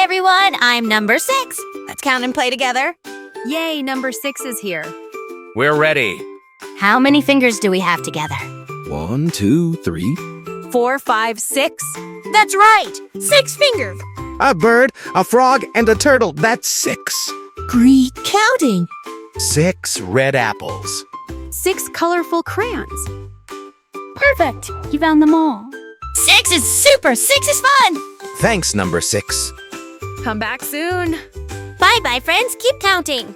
everyone, I'm number 6. Let's count and play together. Yay, number 6 is here. We're ready. How many fingers do we have together? 1, 2, 3. 4, 5, 6. That's right, 6 fingers. A bird, a frog, and a turtle. That's 6. Great counting. 6 red apples. 6 colorful crayons. Perfect. You found them all. 6 is super. 6 is fun. Thanks, number 6. Come back soon. Bye-bye, friends. Keep counting.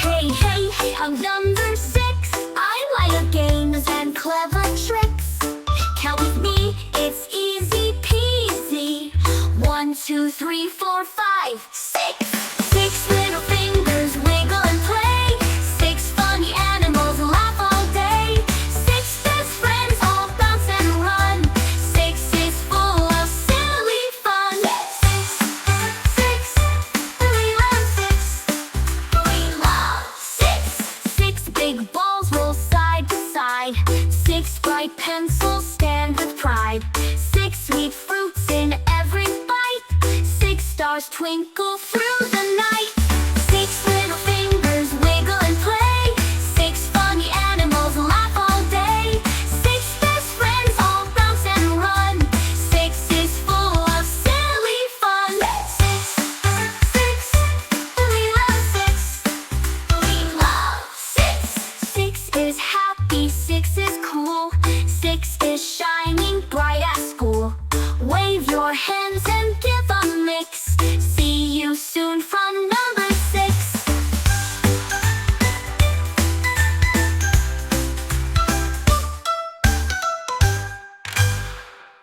Hey, hey, hey, I'm number 6. I like games and clever tricks. Count with me, it's easy peasy. 1, 2, 3, 4, 5, 6. 6 little fingers wiggle and play. 6 funny animals laugh all day. 6 best friends all bounce and run. 6 is full of silly fun. 6, we love 6. We love 6. 6 big balls roll side to side. 6 bright pencils stand with pride. 6 sweet fruits in every bite. 6 stars twinkle through the night.